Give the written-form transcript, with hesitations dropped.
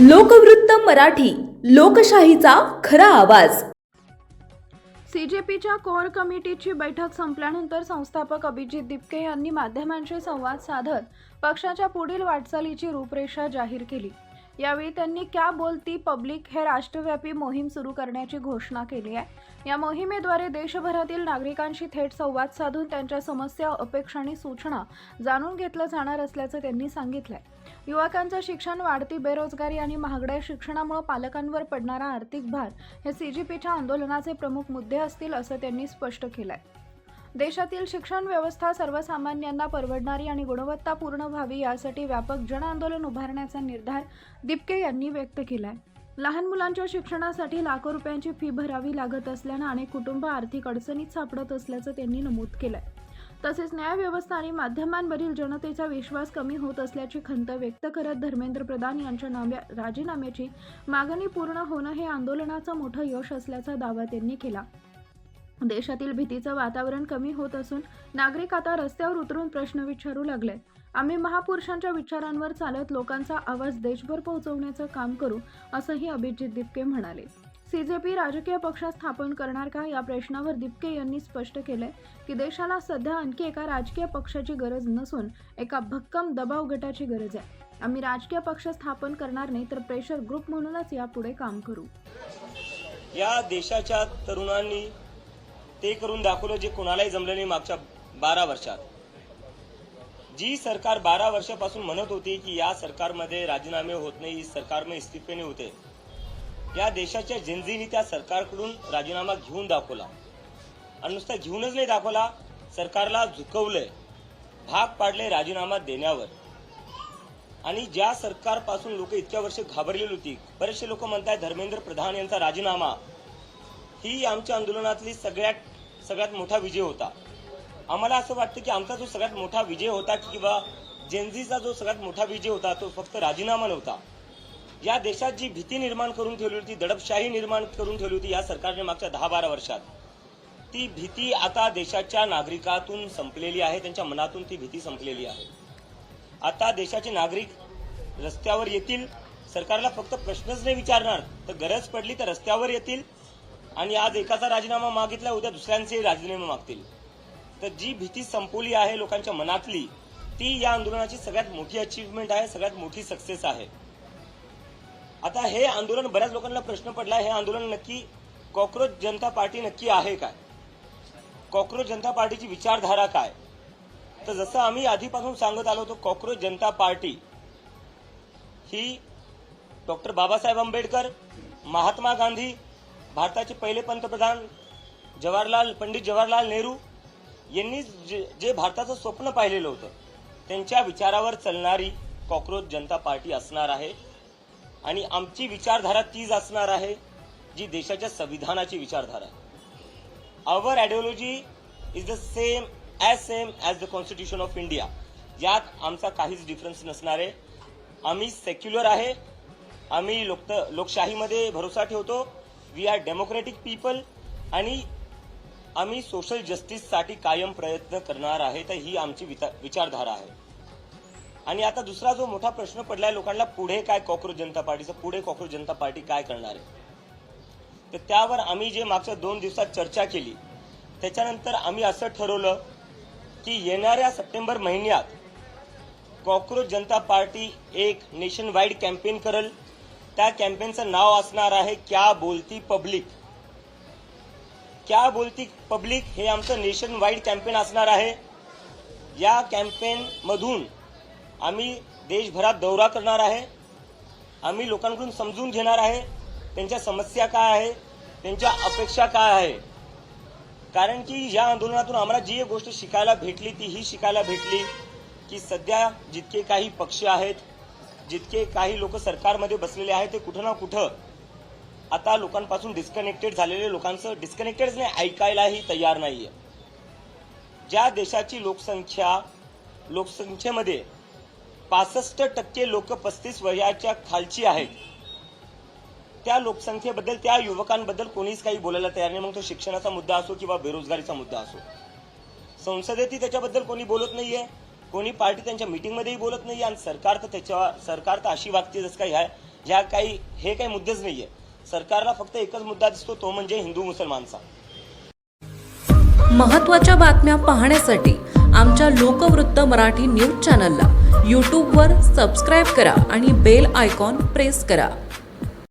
लोकवृत्त मराठी, लोकशाहीचा खरा आवाज. सीजेपीच्या कोअर कमिटीची बैठक संपल्यानंतर संस्थापक अभिजित दिपके यांनी माध्यमांशी संवाद साधत पक्षाच्या पुढील वाटचालीची रूपरेषा जाहीर केली. यावेळी त्यांनी क्या बोलती पब्लिक हे राष्ट्रव्यापी मोहीम सुरू करण्याची घोषणा केली आहे. या मोहिमेद्वारे देशभरातील नागरिकांशी थेट संवाद साधून त्यांच्या समस्या, अपेक्षा आणि सूचना जाणून घेतलं जाणार असल्याचं त्यांनी सांगितलंय. युवकांचं शिक्षण, वाढती बेरोजगारी आणि महागड्या शिक्षणामुळे पालकांवर पडणारा आर्थिक भार हे सीजेपीच्या आंदोलनाचे प्रमुख मुद्दे असतील असं त्यांनी स्पष्ट केलंय. देशातील शिक्षण व्यवस्था सर्वसामान्यांना परवडणारी आणि गुणवत्तापूर्ण व्हावी यासाठी व्यापक जन आंदोलन उभारण्याचा निर्धार दिपके यांनी व्यक्त केलाय. लहान मुलांच्या शिक्षणासाठी लाखो रुपयांची फी भरावी लागत असल्यानं अनेक कुटुंब आर्थिक अडचणीत सापडत असल्याचं त्यांनी नमूद केलंय. तसेच न्यायव्यवस्था आणि माध्यमांवरील जनतेचा विश्वास कमी होत असल्याची खंत व्यक्त करत धर्मेंद्र प्रधान यांच्या राजीनाम्याची मागणी पूर्ण होणं हे आंदोलनाचं मोठं यश असल्याचा दावा त्यांनी केला. देशातील भीतीचं वातावरण कमी होत असून नागरिक आता रस्त्यावर उतरून प्रश्न विचारू लागले. आम्ही महापुरुषांच्या विचारांवर चालत लोकांचा आवाज देशभर पोहोचवण्याचं काम करू, असंही अभिजित दिपके म्हणाले. सीजेपी राजकीय पक्ष स्थापन करणार का या प्रश्नावर दिपके यांनी स्पष्ट केलंय की देशाला सध्या आणखी एका राजकीय पक्षाची गरज नसून एका भक्कम दबाव गटाची गरज आहे. आम्ही राजकीय पक्ष स्थापन करणार नाही तर प्रेशर ग्रुप म्हणूनच यापुढे काम करू. या देशाच्या तरुणांनी ते करून दाखवलं जे कोणालाही जमलं नाही. मागच्या 12 वर्षात जी सरकार 12 वर्षापासून म्हणत होती की या सरकारमध्ये राजीनामे होत नाही, सरकारमध्ये इस्तीफे नाही होते, या देशाच्या जनजीनी त्या सरकारकडून राजीनामा घेऊन दाखवला. आणि नुसता घेऊनच नाही दाखवला, सरकारला झुकवलंय, भाग पाडले राजीनामा देण्यावर. आणि ज्या सरकारपासून लोक इतक्या वर्ष घाबरलेली होती, बरेचसे लोक म्हणतात धर्मेंद्र प्रधान यांचा राजीनामा ही आमच्या आंदोलनातली सगळ्यात मोठा विजय होता. आम्हाला असं वाटतं की आमचा जो सगळ्यात मोठा विजय होता किंवा जेनझीचा जो सगळ्यात मोठा विजय होता तो फक्त राजीनामा नव्हता. या देशात जी भीती निर्माण करून ठेवली होती, दडपशाही निर्माण करून ठेवली होती या सरकारने मागच्या 10-12 वर्षात, ती भीती आता देशाच्या नागरिकातून संपलेली आहे. त्यांच्या मनातून ती भीती संपलेली आहे. आता देशाचे नागरिक रस्त्यावर येतील. सरकारला फक्त प्रश्नच नाही विचारणार, तर गरज पडली तर रस्त्यावर येतील. आणि आज एकाचा राजीनामा मागितला, उद्या दुसऱ्यांचे राजीनामे मागतील. तर जी भीती संपवली आहे लोकांच्या मनातली, ती या आंदोलनाची सगळ्यात मोठी अचीवमेंट आहे, सगळ्यात मोठी सक्सेस आहे. आता हे आंदोलन, बऱ्याच लोकांना प्रश्न पडला, हे आंदोलन नक्की कॉक्रोच जनता पार्टी नक्की आहे काय? कॉक्रोच जनता पार्टीची विचारधारा काय? तर जसं आम्ही आधीपासून सांगत आलो होतो, कॉक्रोच जनता पार्टी ही डॉक्टर बाबासाहेब आंबेडकर, महात्मा गांधी, भारताचे पहिले पंतप्रधान पंडित जवाहरलाल नेहरू यांनी जे भारताचं स्वप्न पाहिलेलं होतं, त्यांच्या विचारावर चालणारी कॉक्रोच जनता पार्टी असणार आहे. आणि आमची विचारधारा तीच असणार आहे जी देशाच्या संविधानाची विचारधारा आहे. Our ideology is the same as the constitution of India. यात आमचा काहीच डिफरन्स नसणार आहे. आम्ही सेक्युलर आहे, आम्ही लोकशाहीमध्ये भरोसा ठेवतो, वी आर डेमोक्रेटिक पीपल, आणि आम्ही सोशल जस्टिससाठी कायम प्रयत्न करणार आहे. तर ही आमची विचारधारा आहे. आणि आता दुसरा जो मोठा प्रश्न पडलाय लोकांना, पुढे काय कॉक्रोच जनता पार्टीचं, पुढे कॉक्रोच जनता पार्टी काय करणार आहे? तर त्यावर आम्ही जे मागच्या 2 दिवसात चर्चा केली, त्याच्यानंतर आम्ही असं ठरवलं की येणाऱ्या सप्टेंबर महिन्यात कॉक्रोच जनता पार्टी एक नेशन वाईड कॅम्पेन करेल. त्या कॅम्पेनचं नाव असणार आहे क्या बोलती पब्लिक. क्या बोलती पब्लिक हे आमचं नेशन वाईड कॅम्पेन असणार आहे. या कॅम्पेन मधून आम्ही देशभरात दौरा करणार आहे. आम्ही लोकांकडून समजून घेणार आहे त्यांच्या समस्या काय आहे, त्यांच्या अपेक्षा काय आहे. कारण की या आंदोलनातून आम्हाला जी एक गोष्ट शिकायला भेटली ती ही शिकायला भेटली की सध्या जितके काही पक्ष आहेत, जितके काही लोक सरकारमध्ये बसलेले आहेत, ते कुठं ना कुठं आता लोकांपासून डिस्कनेक्टेड झालेले, लोकांचं डिस्कनेक्टेड नाही, ऐकायलाही तयार नाहीये. ज्या देशाची लोकसंख्येमध्ये 65% लोक 35 वयाच्या खालची आहेत, त्या लोकसंख्येबद्दल, त्या युवकांबद्दल कोणीच काही बोलायला तयार नाही. मग तो शिक्षणाचा मुद्दा असो किंवा बेरोजगारीचा मुद्दा असो. संसदेतही त्याच्याबद्दल कोणी बोलत नाहीये, कोणी पार्टी त्यांच्या मीटिंगमध्येही बोलत नाही. आणि सरकार तर अशी वागते जसं काही आहे ह्या काही हे काही मुद्देच नाहीये. सरकारला फक्त एकच मुद्दा दिसतो, तो म्हणजे हिंदू मुसलमानचा. महत्त्वाच्या बातम्या पाहण्यासाठी आमच्या लोकवृत्त मराठी न्यूज चॅनलला यूट्यूबवर सबस्क्राईब करा आणि बेल आयकॉन प्रेस करा.